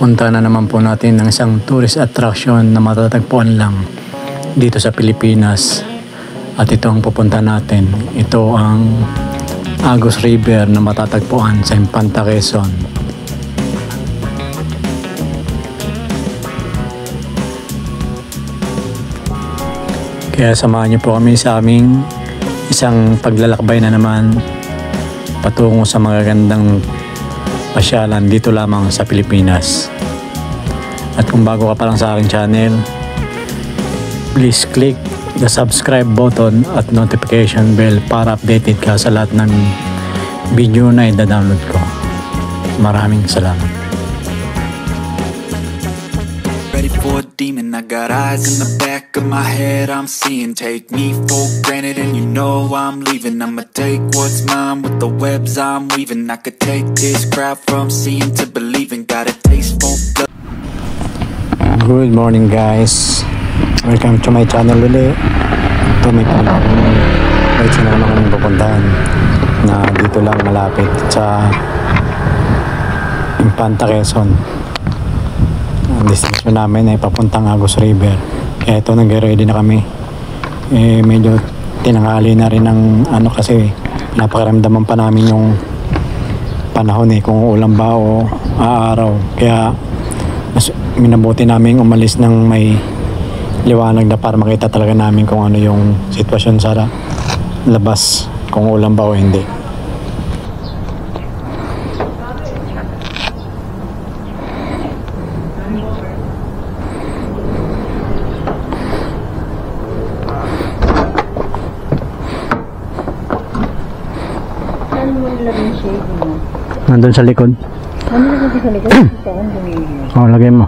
Punta na naman po natin ng isang tourist attraction na matatagpuan lang dito sa Pilipinas. At ito ang pupunta natin. Ito ang Agus River na matatagpuan sa Infanta, Quezon. Kaya samahan niyo po kami sa aming isang paglalakbay na naman patungo sa magagandang pasyalan dito lamang sa Pilipinas. At kung bago ka pa lang sa aking channel, please click the subscribe button at notification bell para updated ka sa lahat ng video na i-download ko. Maraming salamat. Ready for a demon, I got eyes in the back of my head, I'm seeing. Take me for granted and you know I'm leaving. I'ma take what's mine with the webs I'm weaving. I could take this crowd from seeing to believing. Got a taste for blood. Good morning guys, welcome to my channel ulit. Ito may right na naman kami pupuntahan na dito lang malapit sa Infanta, Quezon. Ang destination namin ay papuntang Agus River. Kaya ito nag-ready na kami. Medyo tinanghali na rin ng kasi napakaramdaman pa namin yung panahon kung ulan ba o aaraw. Kaya minabuti namin umalis ng may liwanag na para makita talaga namin kung ano yung sitwasyon sa labas, kung ulan ba o hindi. Nandun sa likod. Ano lagay sa likod? Oo, lagay mo.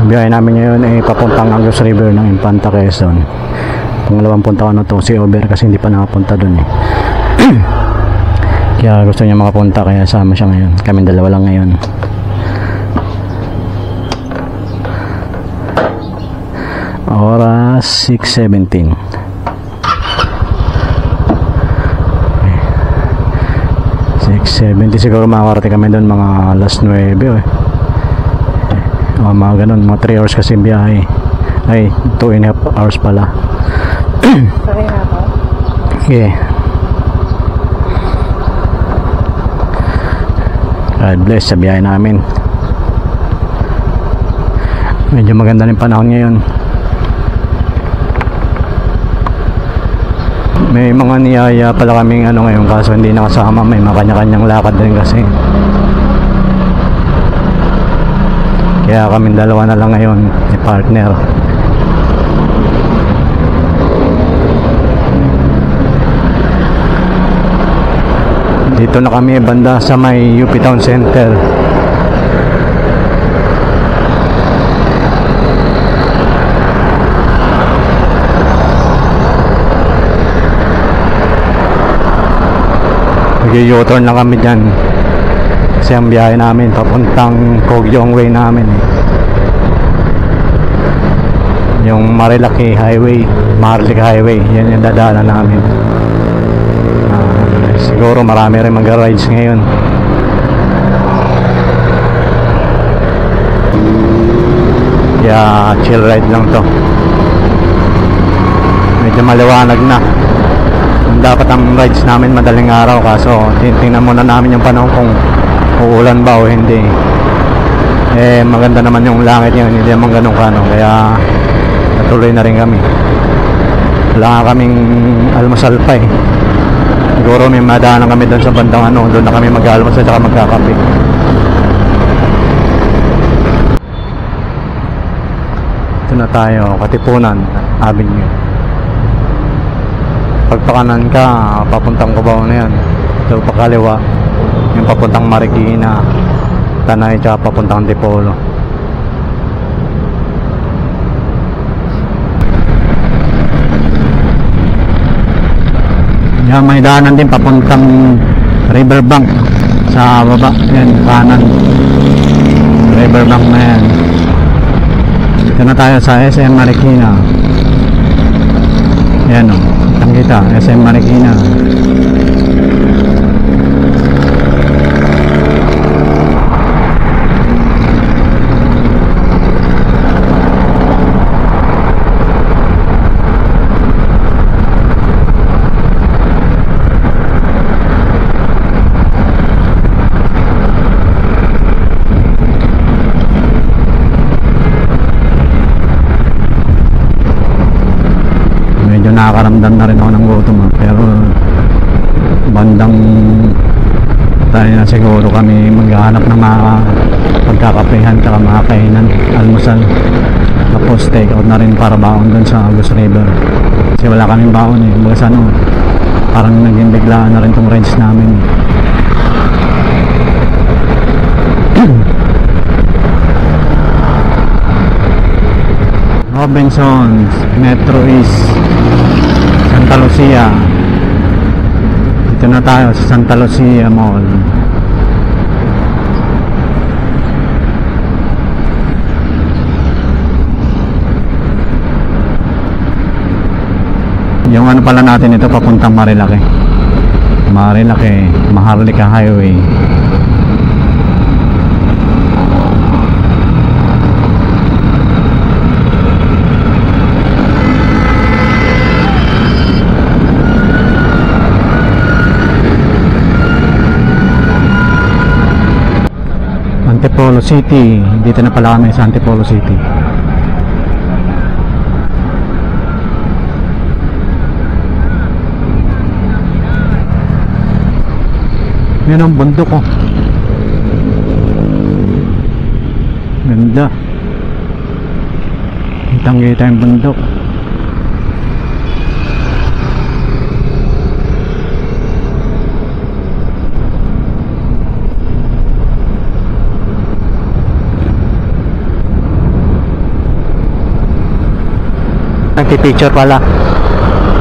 Biyahe namin ngayon ay papuntang Agus River ng Infanta, Quezon. Pangalawang punta ko na to si Over kasi hindi pa nakapunta dun kaya gusto niya makapunta kaya sama siya ngayon. Kaming dalawa lang ngayon. Oras 6:17. 6:70 siguro makakarating kami dun mga alas 9 mga ganun, mga 3 hours kasi biyahe. Ay, 2.5 hours pala. Sorry na ako. Okay. God bless sa biyahe namin. Medyo maganda rin panahon ngayon. May mga niyaya pala kaming ngayon kaso hindi nakasama. May mga kanya-kanyang lakad din kasi. Kaya kami dalawa na lang ngayon ni partner. Dito na kami banda sa may UP Town Center. Mag-u-turn lang kami dyan. Kasi ang biyahe namin papuntang Cogyong Way namin yung Marilaki Highway, yan yung dadaanan namin. Siguro marami rin mag-rides ngayon. Kaya chill ride lang to. Medyo maliwanag na. Dapat ang rides namin madaling araw kaso tingnan muna namin yung panahon kung uulan ba o hindi. Maganda naman yung langit ngayon, hindi naman ganun kaya natuloy na rin kami. Wala nga kaming almusal pa siguro may madaanan kami doon sa bandang doon na kami mag-almusal at magkakape. Ito na tayo, Katipunan Avenue. Pagpakanan ka papuntang Cubao na yan. So pagkaliwa yung papuntang Marikina, Tanay, tsaka papuntang Dipolo. Yan, may daanan din papuntang riverbank sa baba. Yan, kanan. Riverbank na yan. Dito na tayo sa SM Marikina. Yan o, kita SM Marikina. Nakakaramdam na rin ako ng gutom, pero bandang tayo na siguro kami maghahanap ng mga pagkakapehan at mga kainan, almusal, tapos take out na rin para baon dun sa Agus River kasi wala kaming baon eh. Bagas ano, parang naging biglaan na rin tong range namin. Robinsons, Metro East, Santa Lucia. Dito na tayo sa Santa Lucia Mall. Yung ano pala natin ito papuntang Marilaki. Maharlika Highway. Antipolo City. Dito na pala kami sa Antipolo City. Yan ang bundok ko. Ganda. Kitang-kita yung bundok. Nagpipicture pala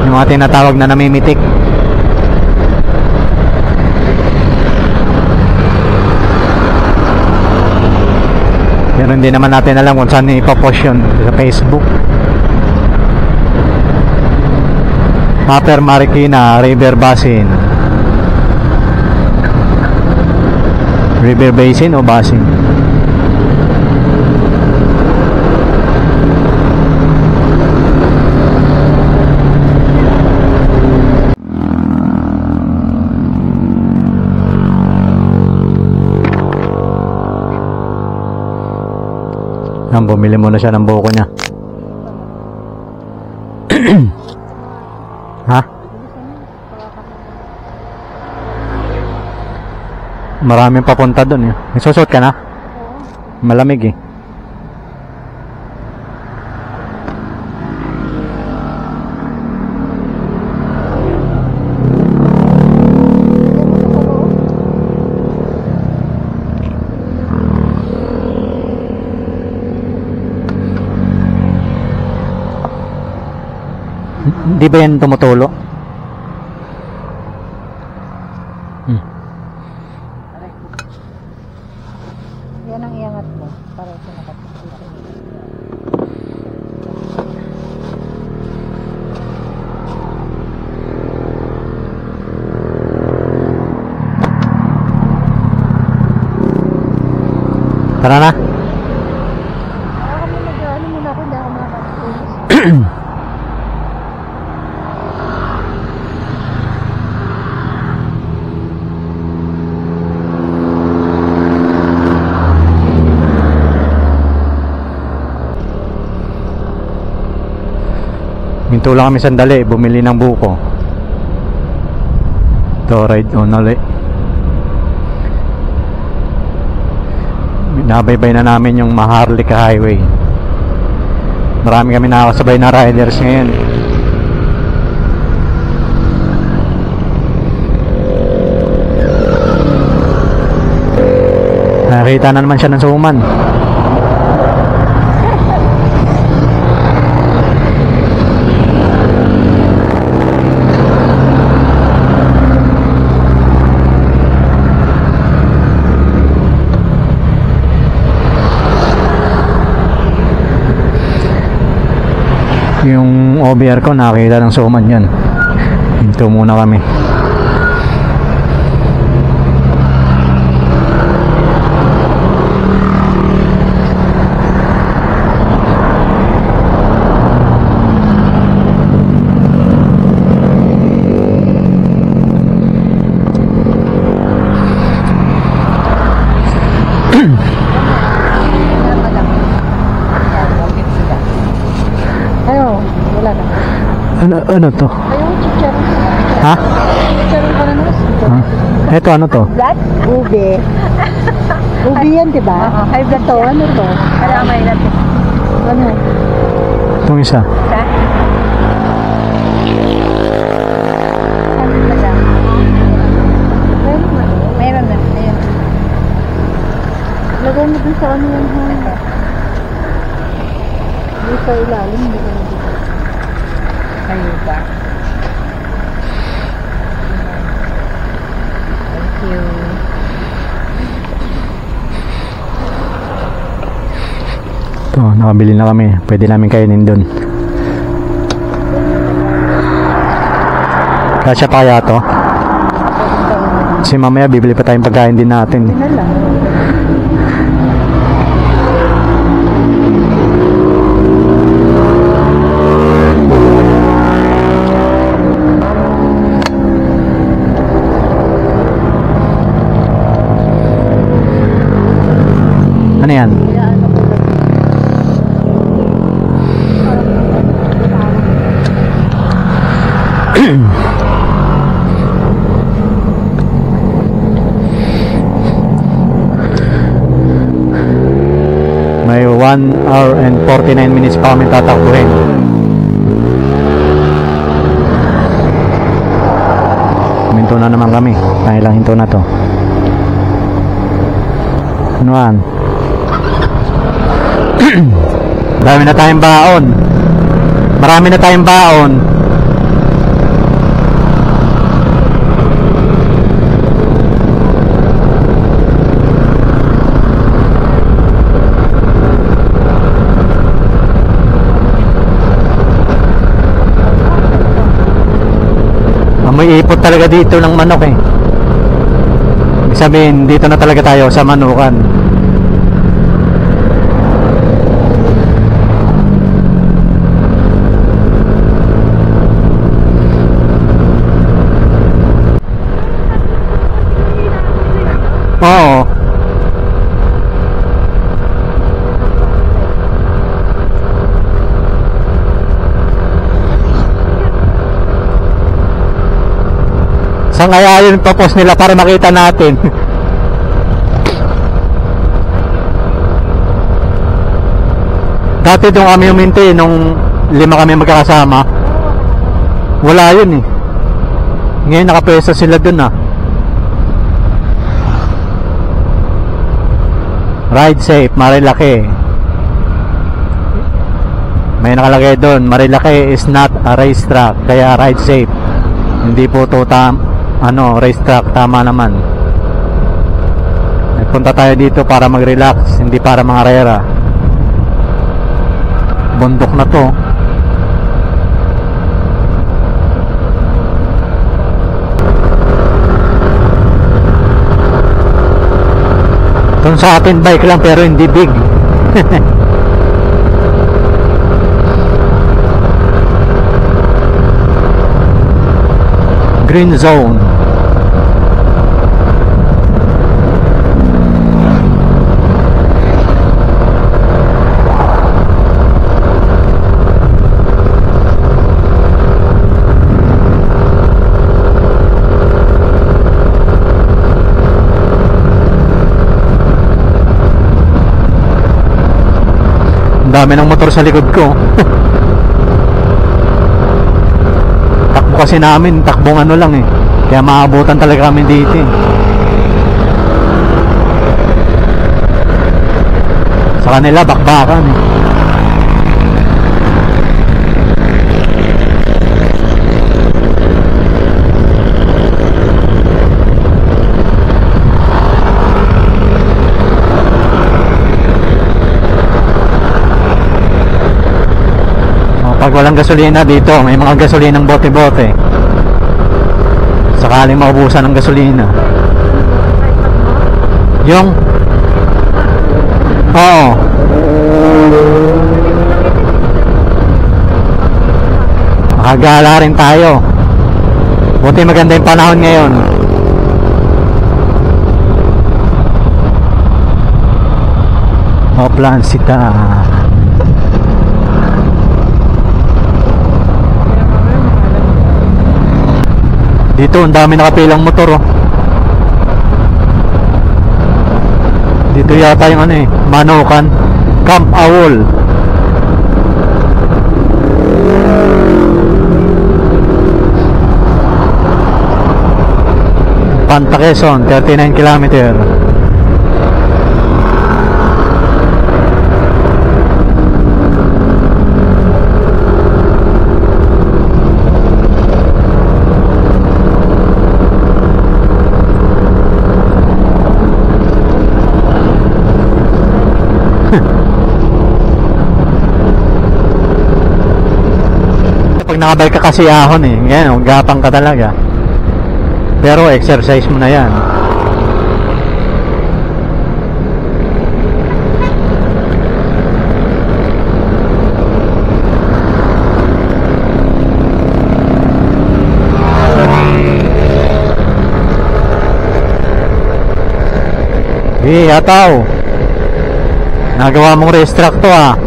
yung mga tinatawag na namimitik. Pero hindi naman natin alam kung saan ipopost yun sa Facebook. Upper Marikina River Basin. River Basin o Basin? Bumili muna siya ng buko niya. Ha? Maraming papunta doon eh. Isusot ka na? Malamig eh. Di ba yan tumutulo? Yan ang iangat mo para ito nakapagpapit. Tara na. Ako kami nag-ano muna ako, hindi ako makakatulis. Minto lang kami sandali, bumili ng buko. To ride on ulit. Nabaybay na namin yung Maharlika Highway. Marami kami nakakasabay na riders ngayon. Nakita na naman siya ng suman. Yung OBR ko nakita ng suman yan. Hinto muna kami. Ayaw, wala na. Ano to? Ayaw, chicharon. Ha? Chicharon ka na naman. Eto ano to? Blood? Ube. Ube yan, di ba? Oo, high blood to. Ano to? Kaya may natin. Ano? Itong isa. Sa? Ano na lang? Meron na. Ayan. Lagay mo dun sa ano yan, ha? Hindi sa ilalim, hindi ka na dito. Kayo ba? Thank you. Ito, nakabili na kami. Pwede namin kainin dun. Kasya pa kaya to? Kasi mamaya bibili pa tayong pagkain din natin. Hindi na lang. Ano yan? May 1 hour and 49 minutes pa kami tatakbuhin. Minto na naman kami. Ilang hinto na to. Anuan? Marami na tayong baon. Marami na tayong baon. May ipot talaga dito ng manok eh. Ibig sabihin, dito na talaga tayo sa manukan. Oo. Saan kaya yun pa-post nila para makita natin? Dati doon kami uminti nung 5 kami magkakasama. Wala yun eh. Ngayon nakapwesto sila doon ah. Ride safe, Marilaki. May nakalagay doon, Marilaki is not a racetrack, kaya ride safe. Hindi po to racetrack, tama naman. Nagpunta tayo dito para mag-relax, hindi para mga rera. Bundok na to. Itong sa akin bike lang pero hindi big. Green zone. Ang dami ng motor sa likod ko. Takbo kasi namin, takbong ano lang eh. Kaya maabutan talaga kami dito eh. Sa kanila bakbakan eh. Pag walang gasolina dito, may mga gasolinang bote-bote. Sakaling maubusan ng gasolina. Yung oo. Makagala rin tayo. Buti maganda yung panahon ngayon. Oplan Sita. Dito ang dami nakapilang motor oh. Dito yata yung ano eh, Manukan Camp Awol. Panta Quezon, 39 kilometer. Pag nakabike ka kasi ahon eh, yan, gapang ka talaga. Pero exercise mo na yan. Ataw. Nagawa mong racetrack to ah.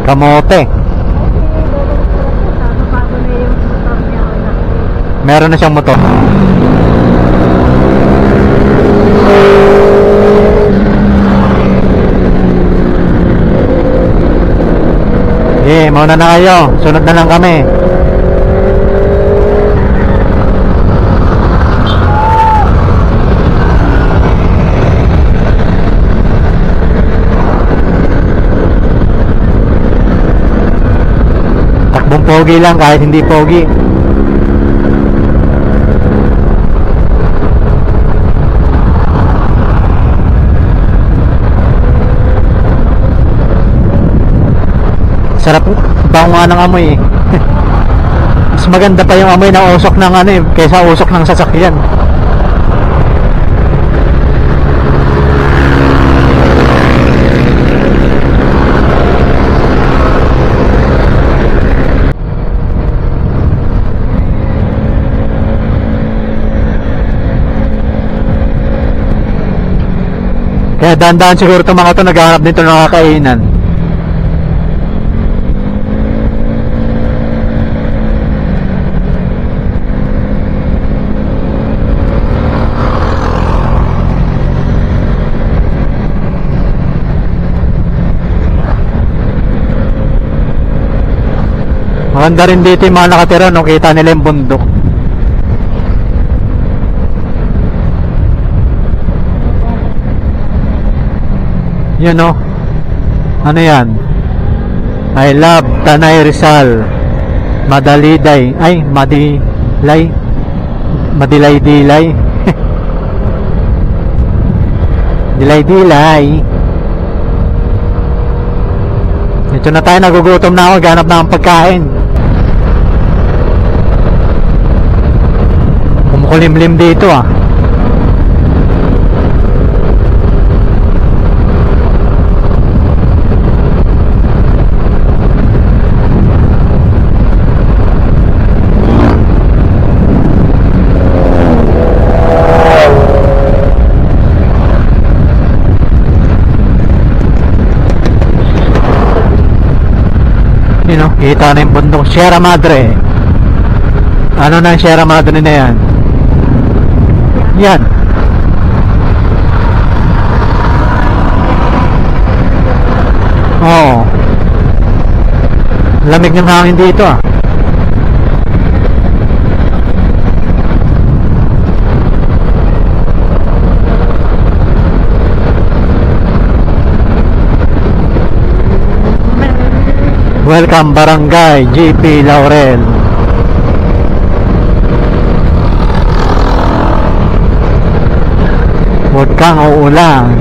Kamote. Meron na siyang motor. Mauna na kayo. Sunod na lang kami. Takbong pogi lang kahit hindi pogi. Sarap bango nga ng amoy eh. Mas maganda pa yung amoy ng usok ng ano eh, kaysa usok ng sasakyan. Kaya dahan-dahan siguro itong mga ito naghahanap dito ng kakainan. Maganda rin dito yung mga nakatira nung kita nila yung bundok. Yun o. Ano yan? I love Tanay Rizal. Madaliday. Ay, Madilay. Madilay-dilay. Dilay-dilay. Ito na tayo, nagugutom na ako. Ganap na ang pagkain. Kumukulimlim dito ah. Kita na yung bundok Sierra Madre. Ano na yung Sierra Madre na yan? Yan. Oo. Lamig ng hangin dito ah. Welcome Barangay GP Laurel. Huwag kang uulan.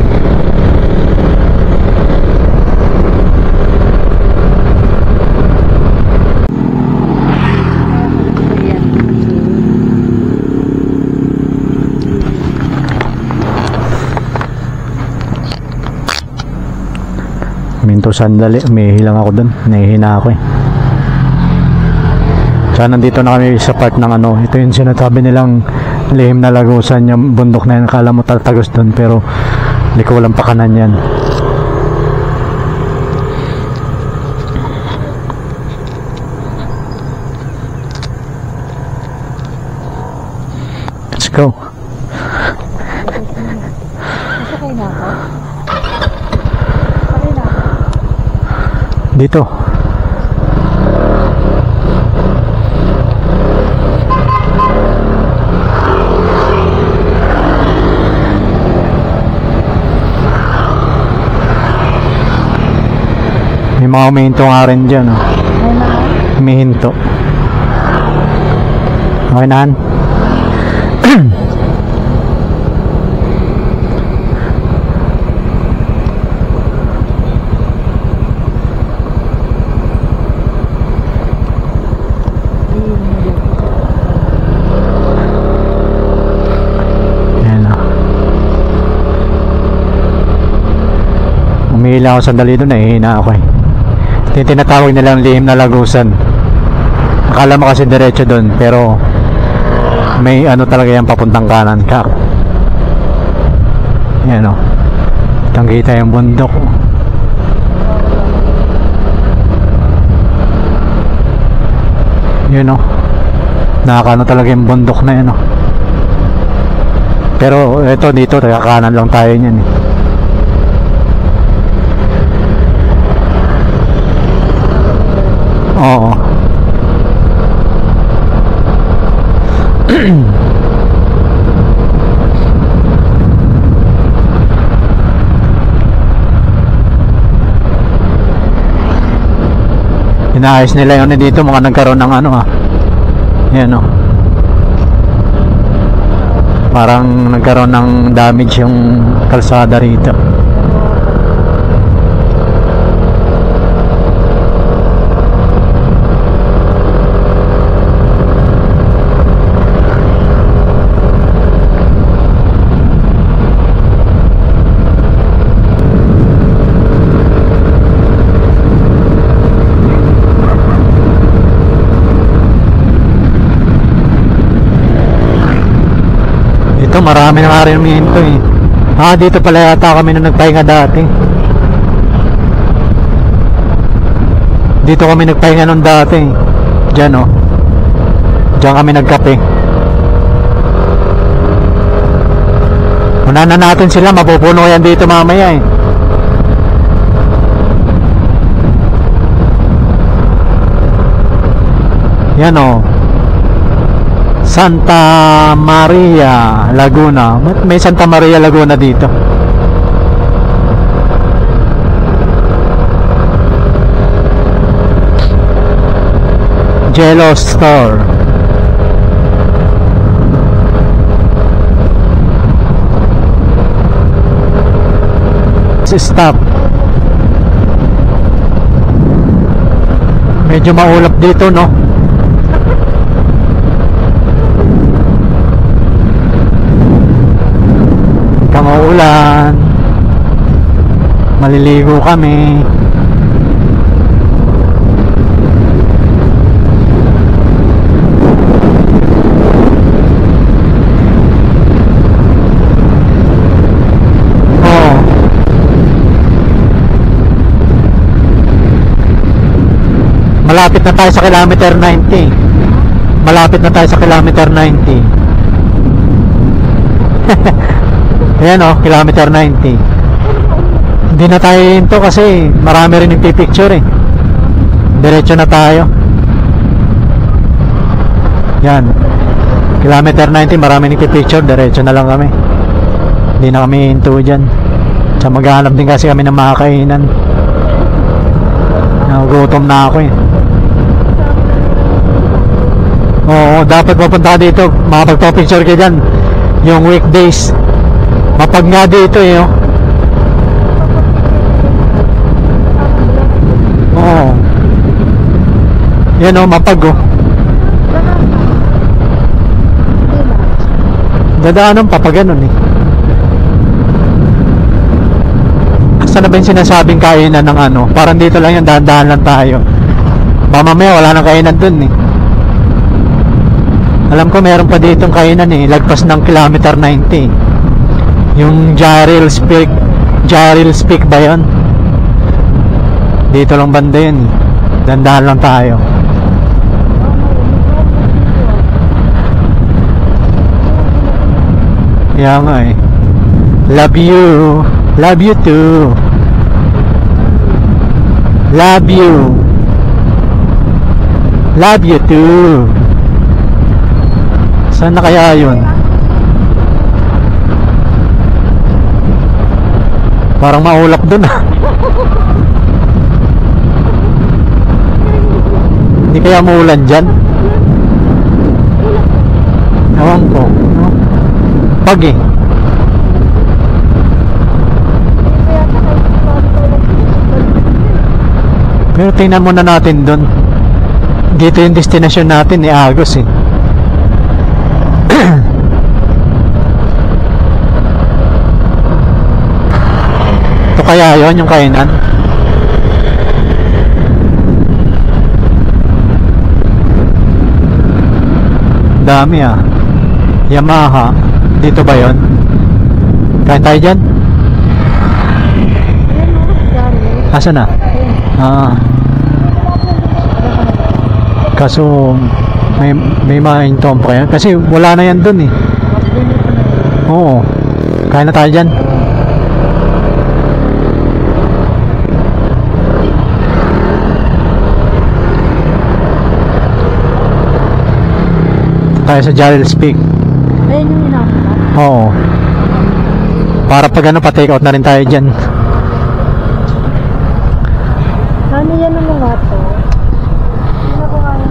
Pero sandali, umihi lang ako dun. Nahihina ako eh. Tsaka nandito na kami sa part ng ano. Ito yung sinasabi nilang lihim na lagusan. Yung bundok na yan. Akala mo tatagos dun. Pero hindi ko walang pakanan yan. Let's go. Sakay na ako. Sakay na ako. Dito. May mga umihinto nga rin dyan. Oh. May mga. Umihinto. Okay na. Ayan o. Umihila ako sandali doon, nahihina ako eh. Ito yung tinatawag nilang lihim na lagusan. Akala mo kasi diretso doon, pero may ano talaga yung papuntang kanan ka. Ayan o. Kitang-kita yung bundok. Yun o. Nakakano talaga yung bundok na yun o. Pero ito dito, taga kanan lang tayo niyan eh. Oo. Inaayos nila yun dito, mga nagkaroon ng ano yan o. Parang nagkaroon ng damage yung kalsada rito. Ito marami na nga rin umihinto eh. Dito pala yata kami nung nagpahinga dati. Dito kami nagpahinga nung dati. Diyan o. Diyan kami nagkape. Unahan na natin sila, mapupuno yan dito mamaya eh. Yan o. Santa Maria Laguna. May Santa Maria Laguna dito. Jello Store. Stop. Medyo maulap dito, no? Maulan, maliligo kami. Malapit na tayo sa kilometer 90. Malapit na tayo sa kilometer 90. Ayan o, kilometer 90. Hindi na tayo into kasi marami rin yung pipicture eh. Diretso na tayo. Yan, kilometer 90, marami rin pipicture. Diretso na lang kami. Hindi na kami into dyan. Sa maghanap din kasi kami ng mga kainan. Nagutom na ako eh. Oo, dapat mapunta dito. Makapagpa-picture ka dyan yung weekdays. Mapag nga dito eh, oh. Oo. Yan oh, mapag oh. Dadaanan pa pa ganun eh. Nasaan na ba yung sinasabing kainan ng ano? Parang dito lang yan, dahan-dahan lang tayo. Baka mamaya wala nang kainan dun eh. Alam ko meron pa ditong kainan eh, lagpas ng kilometer 90. Yung Jarrell's Peak ba yun? Dito lang banda yun eh. Dahan-dahan lang tayo. Kaya nga eh. Love you. Love you too. Love you. Love you too. Saan na kaya yun? Parang maulap dun ah. Hindi kaya maulan dyan? Ewan ko. Pag eh. Pero tingnan muna natin dun. Dito yung destination natin ni Agos eh. Ito kaya yon yung kainan? Dami ah. Yamaha. Dito ba yon? Kain tayo dyan? Asa na? Ah. Kaso may ma-intom pa yan. Kasi wala na yan dun eh. Oo. Kain na tayo dyan. Tayo sa Jarrell's Peak. Ayun yung inauna. Oo. Para pag ano, pa-take out na rin tayo dyan. Ano yan ang mga to? Ano ko kaya?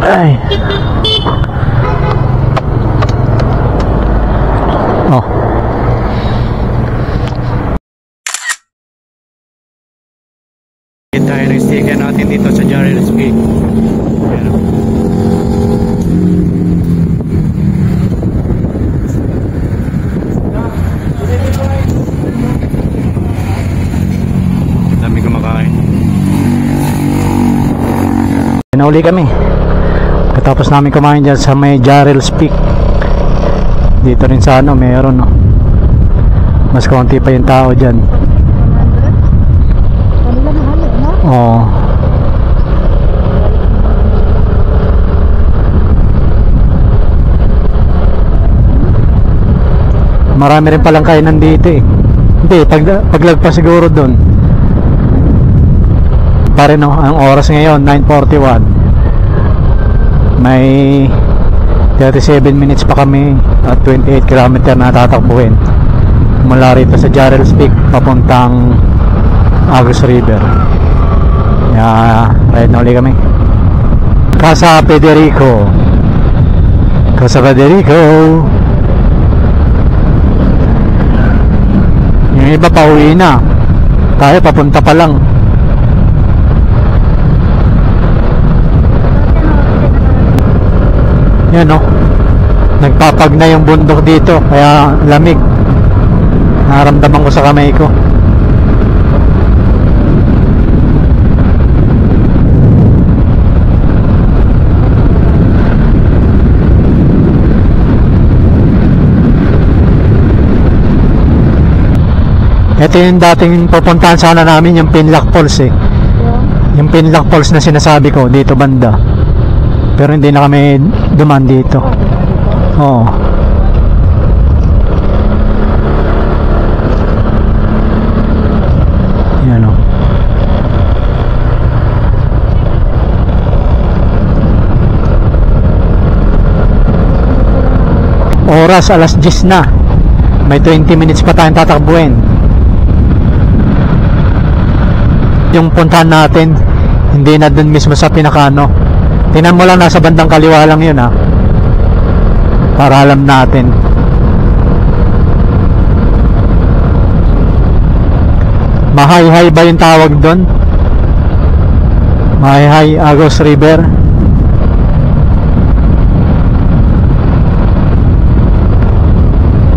Ay. Oh. Tayo ng sticker natin dito sa Jarrell's Peak. Ayan. Dami kumakain. Pinauli kami. Katapos namin kumain dyan sa may Jarrell's Peak. Dito rin sa ano, mayroon no. Mas konti pa yung tao dyan. Oo. Marami rin palang kainan dito eh. Hindi, paglagpas siguro doon. Pare no, ang oras ngayon 9:41. May 37 minutes pa kami at 28 km na tatakbuhin mula rito sa Jarrell's Peak papuntang Agos River. Ride na uli kami. Casa Federico. Yung iba pa uwi na. Tayo papunta pa lang. Yan o. Nagpapag na yung bundok dito. Kaya lamig. Naramdaman ko sa kamay ko. Ito yung dating pupuntahan sana namin, yung Pinlock Falls eh. Yung Pinlock Falls na sinasabi ko, dito banda. Pero hindi na kami duman dito. Oo. Yan o. Oras, alas 10 na. May 20 minutes pa tayong tatakbuhin. Yung puntahan natin hindi na dun mismo sa pinakano. Tingnan mo lang, nasa bandang kaliwa lang yun ha, para alam natin. Mahayhay ba yung tawag dun? Mahayhay Agos River.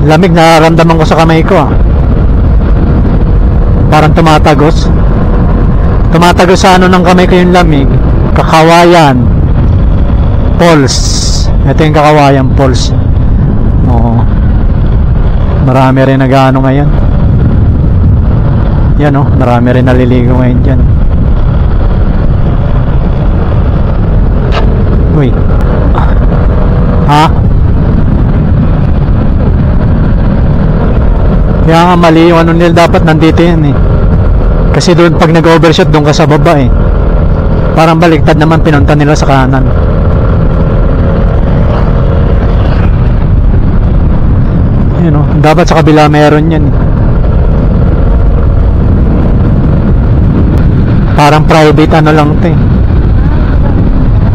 Lamig nararamdaman ko sa kamay ko ah. Parang tumatagos. Tumatagos sa ano ng kamay ko yung lamig. Kakawayan Falls. Ito yung Kakawayan Falls. Oo. Marami rin nag-ano ngayon. Yan oh, marami rin naliligo ngayon dyan. Uy. Ha? Kaya nga mali yung ano nila, dapat nandito yan eh. Kasi doon pag nag-overshot doon ka sa baba eh. Parang baliktad naman, pinunta nila sa kanan. Yun o, dapat sa kabila meron yan. Parang private ano lang ito eh.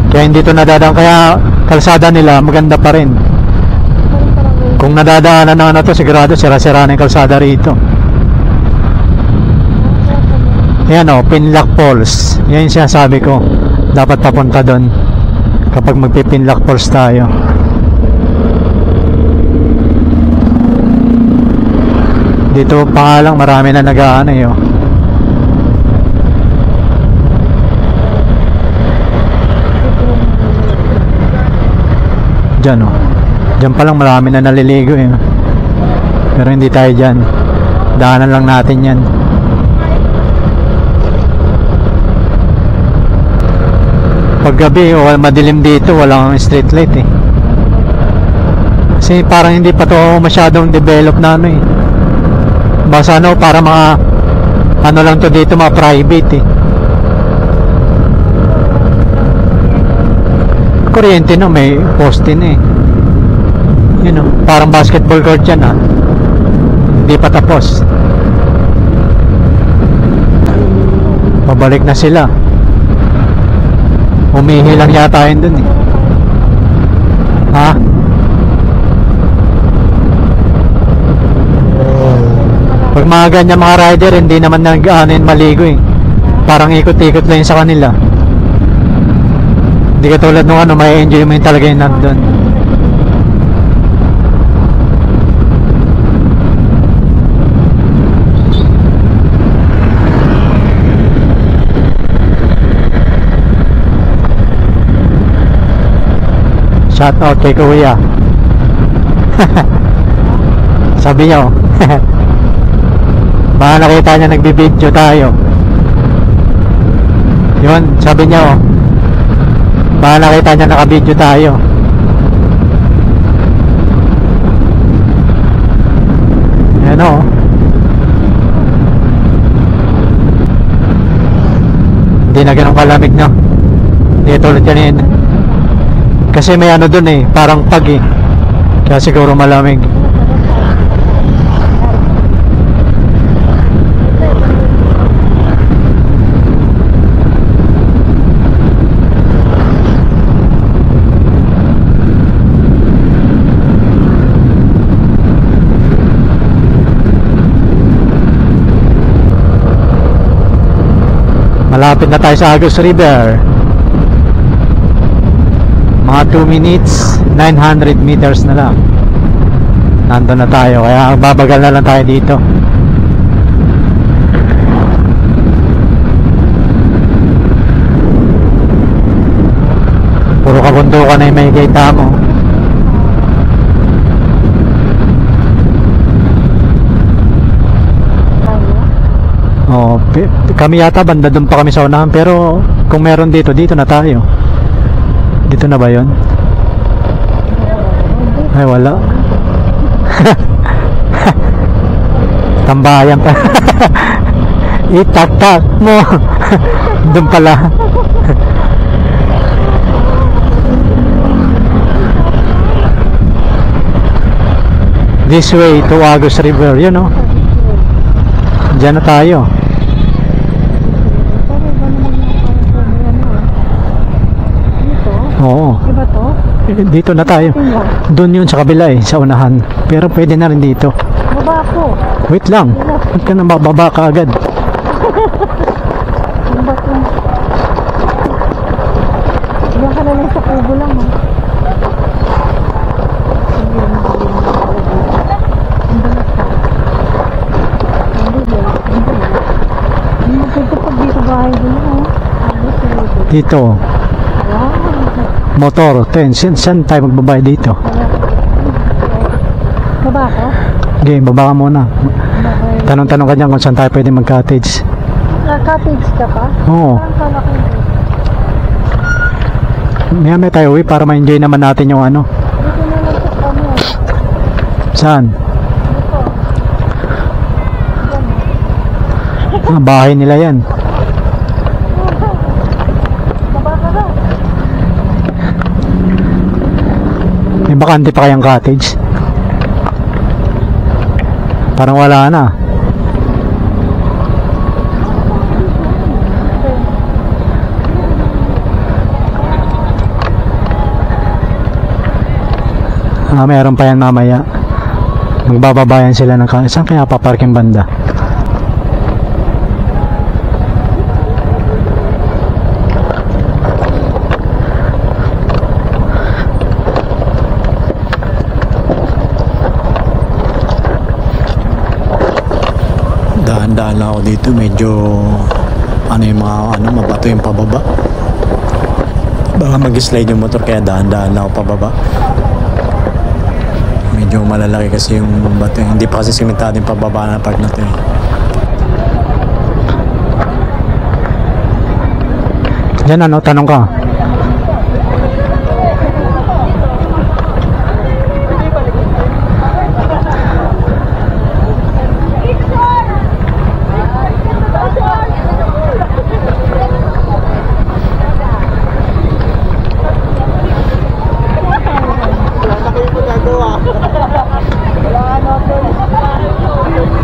Kaya hindi ito nadadaan, kaya kalsada nila maganda pa rin. Kung nadadaanan na ano to, sigurado sira-sira na yung kalsada rito. Yan o, Pinlock Falls. Yan yung sinasabi ko, dapat papunta doon kapag magpipinlock Falls tayo. Dito pa nga lang marami na nag-aano eh oh. Diyan oh. Diyan pa lang marami na naliligo eh. Pero hindi tayo dyan. Daanan lang natin yan. Pag gabi o madilim dito, walang street light eh. Kasi parang hindi pa to masyadong develop na ano eh. Basta ano, para mga ano lang to dito, mga private eh. Kuryente no, may poste na eh. Yun know, parang basketball court yan ah. Hindi pa tapos. Pabalik na sila. Umihi lang yata yun dun eh. Ha? Pag mga ganyan mga rider, hindi naman nag-aanin maligo eh. Parang ikot-ikot lang yun sa kanila. Hindi katulad nung ano, may enjoy mo yun talaga yun nandun. Shout out kay Kuya. Sabi niya oh. Baka nakita niya nagbibideo tayo. Yun, sabi niya oh. Baka nakita niya nakabideo tayo. Yan oh. Hindi na ganun kalamig no. Hindi tulad kanina. Kasi may ano dun eh, parang pag eh. Kaya siguro malamig. Malapit na tayo sa Agus River. Mga 2 minutes, 900 meters na lang. Nandun na tayo, kaya babagal na lang tayo dito. Puro kabundukan na yung may kita mo. Oh, kami yata banda doon pa kami sa unahan, pero kung meron dito, dito na tayo. Dito na ba yun? Ay wala. Tambayan pa. Itak-tak mo. Doon pala. This way to Agus River, you know. Diyan na tayo. Oo. Iba to? Dito na tayo. Doon yun sa kabila eh, sa unahan. Pero pwede na rin dito. Baba ako. Wait lang. Huwag ka na mababa ka agad. Iba to. Diyan ka na lang sa kubo lang ha. Dito. Motor. Saan tayo magbabayad dito? Baba ka? Okay, baba ka muna. Tanong-tanong ka dyan kung saan tayo pwede mag-cottage. Cottage ka pa? Oo. Parang kala ko hindi. May tayo uwi para ma-enjoy naman natin yung ano. Dito na lang sa kanya. Saan? Dito. Bahay nila yan. Baba ka na. May bakante pa kayang cottage? Parang wala na. Meron pa yan mamaya. Magbababayan sila ng cottage. Saan kaya paparking banda? Daan-daan lang ako dito, medyo ano yung mga mabato yung pababa. Baka mag-slide yung motor kaya daan-daan lang ako pababa. Medyo malalaki kasi yung bato, hindi pa kasi simentado yung pababa na part na to eh. Diyan tanong ka.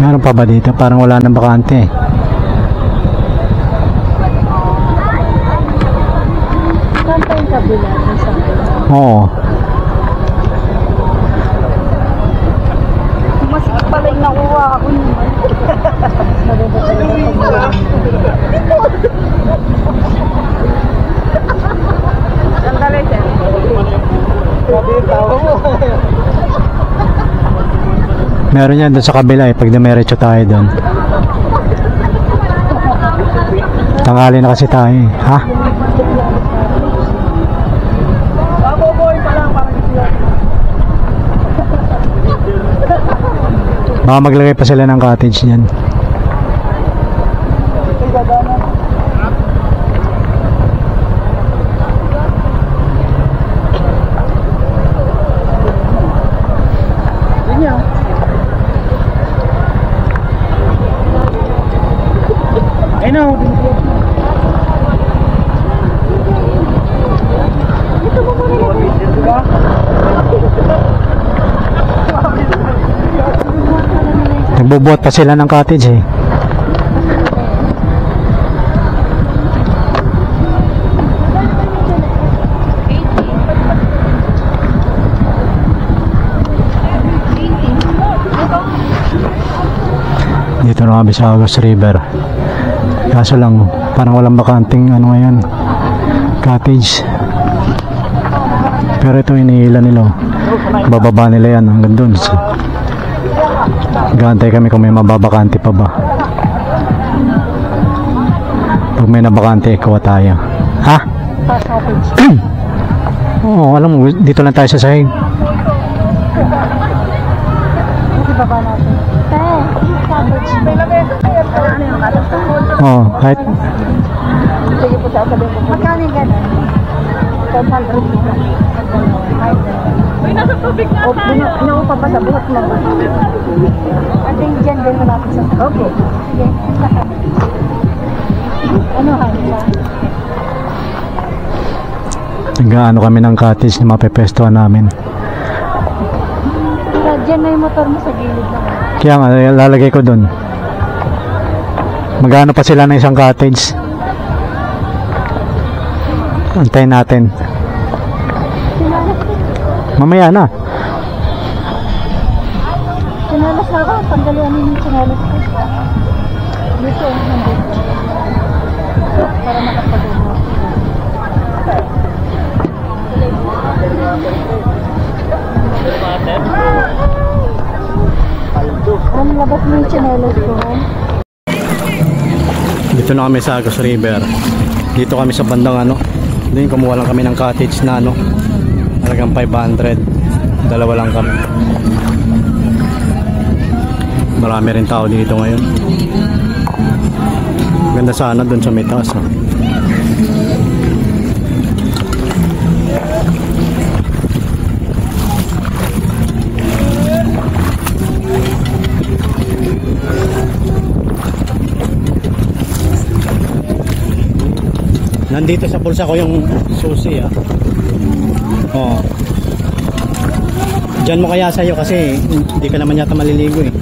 Meron pa ba dito? Parang wala nang bakante. Saan pa yung kabila? Oo. Mas pala yung nakuha ako naman. Maganda talaga pag sandali siya. Sabi yung tao mo. Meron yan doon sa kabila eh, pag dumiretso tayo doon. Tanghali na kasi tayo eh. Ha? Baka maglagay pa sila ng cottage niyan. I know. Nagbubuhat pa sila ng cottage eh. Dito na kami sa Agos River. Kaso lang, parang walang bakanting ngayon, cottage. Pero ito iniila nila. Bababa nila yan hanggang dun. So, gantay kami kung may mababakante pa ba. Pag may nabakante, ikaw tayo. Ha? Cottage. Oo, alam mo, dito lang tayo sa sahig. Hindi baba natin. Cottage. Oo, kahit Sige po sa sabihin ko. Magkano yung gano'n? 500. Uy, nasa tubig na tayo. Ano ko pa ba sa buhat mo ba? I think dyan din malapit sa tubig. Okay. Sige. Ano hangin? nag-ano kami ng cottage na mapepestuhan namin. Dyan na yung motor mo sa gilid lang. Kaya nga, lalagay ko dun. Magano pa sila ng isang cottage. Antayin natin. Mamaya na. Sinalas ako. Tanggalin yung sinalas ko. Dito. Nandito. Para makapagano. Ano labas mo yung sinalas ko? Dito na kami sa Agos River. Dito kami sa bandang ano, doon kumuha lang kami ng cottage na ano, talagang 500. Dalawa lang kami. Marami rin tao dito ngayon. Ganda sana doon sa may taas. Oh. Nandito sa bulsa ko yung susi ah. Oh. Diyan mo kaya sa'yo kasi hindi ka naman yata maliligo eh.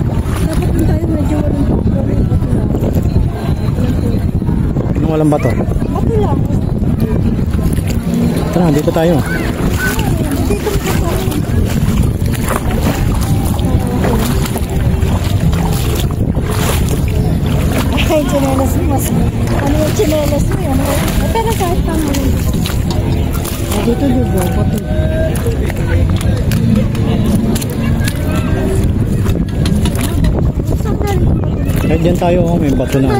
Anong walang bato? Tara, dito tayo. Ay, chinelas mo. Ano yung chinelas mo yan? Pero kahit pa mo rin. Dito dugo. Bato. Kahit dyan tayo, oh, may bato na.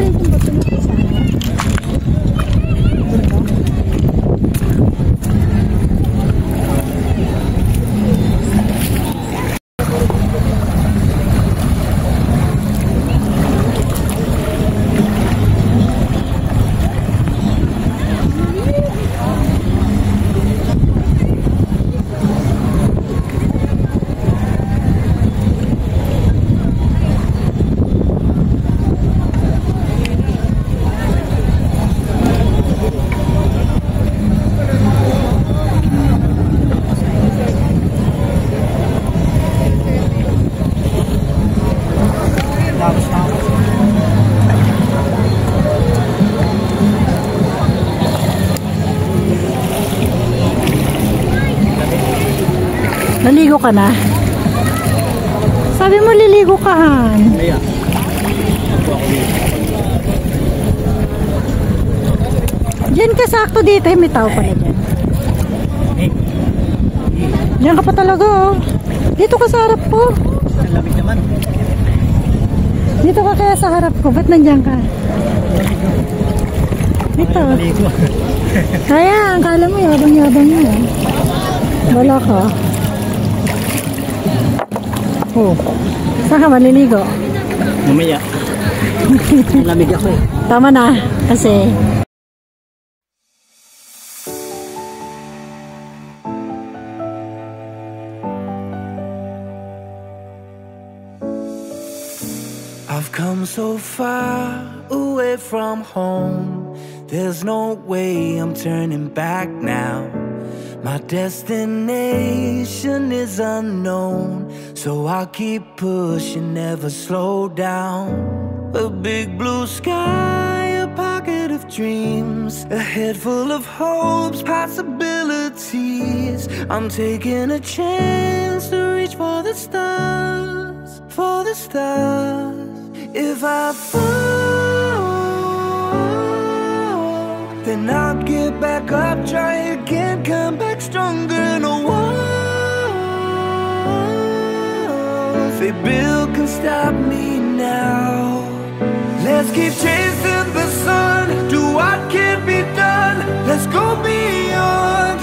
Naligo ka na? Sabi mo liligo ka, Han. Diyan ka sakto dito. May tao pala dyan. Diyan ka pa talaga, oh. Dito ka sa harap ko. Lamig naman. Dito ka kaya sa harap ko. Ba't nandiyan ka? Dito. Kaya, akala mo yabang-yabang mo. Wala ka. Oh. Saan ka maliligo? Mamaya. Lamig ako eh. Tama na. Kasi I've come so far away from home. There's no way I'm turning back now. My destination is unknown, so I'll keep pushing, never slow down. A big blue sky, a pocket of dreams, a head full of hopes, possibilities. I'm taking a chance to reach for the stars, for the stars. If I fall, then I'll get back up, try again, come back stronger. No walls they build can stop me now. Let's keep chasing the sun, do what can be done. Let's go beyond,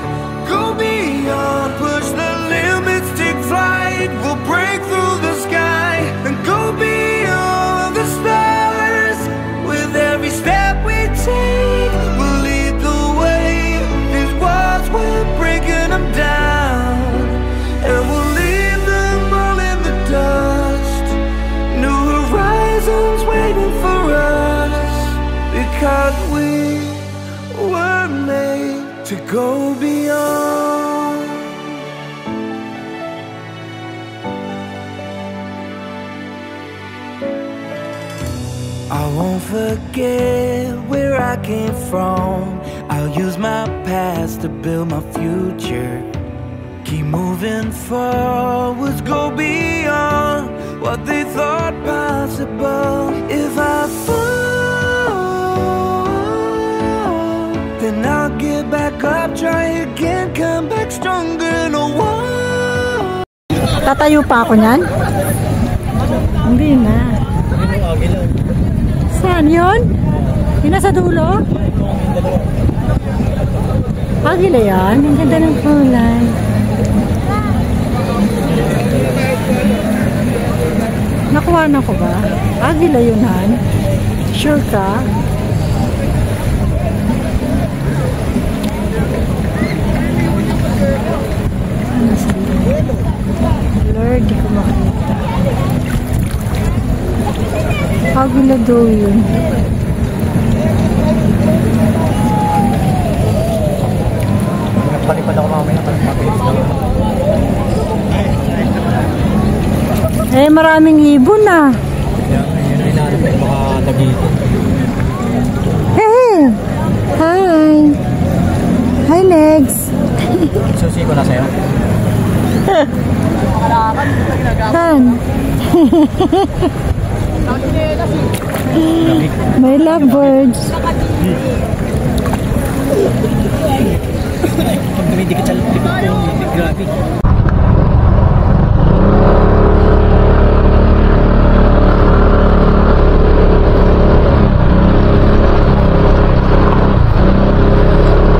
push the limits, take flight. We'll break through the sky and go beyond the stars. With every step we take, we'll lead the way. These walls, we're breaking them down, and we'll leave them all in the dust. New horizons waiting for us, because we were made to go beyond. I won't forget where I came from. I'll use my past to build my future. Keep moving forwards, go beyond what they thought possible. If I fall, then I'll get back up, try again, come back stronger. No one. tatayo pa ako niyan? Hindi na. Saan yun? Yun nasa dulo? Agila yan. Ang ganda ng kulay. Nakuha na ko ba? Agila yun, Han? Sure ka? Ano sila? Lord, di ko makita. Agila daw yun. Palipad ako mamaya. Eh, maraming ibon na. Yun ay natin baka dagito. Hey! Hi! Hi, legs! Susi ko na sa'yo. Han! My lovebirds! Pag dumidikit sa likod ko, grabe.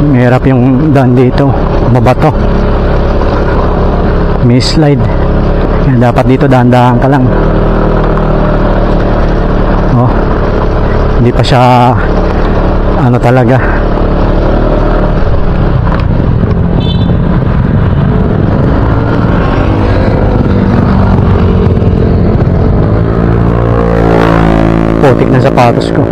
Mahirap yung daan dito, mabato, may slide, kaya dapat dito dahan-dahan ka lang. Oh, hindi pa siya ano talaga. Putik na sapatos ko.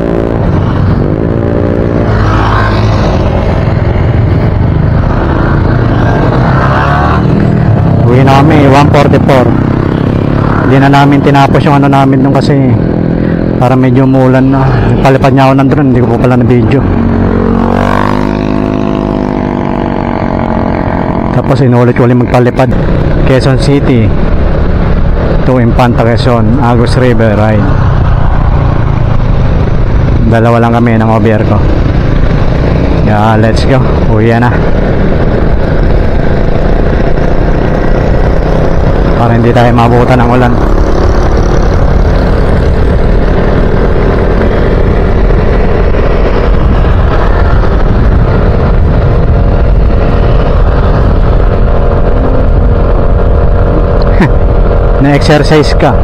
Uwi na kami, 1:44. Hindi na namin tinapos yung ano namin nung kasi para medyo umulan na. Palipad niya ako ng drone, hindi ko pa pala na video. Tapos inulit ko ulit magpalipad. Quezon City to Infanta Quezon, Agus River ride. Dalawa lang kami ng OBR ko. Yeah, let's go. Uwi na. Para hindi tayo mabutan ng ulan. Na-exercise ka.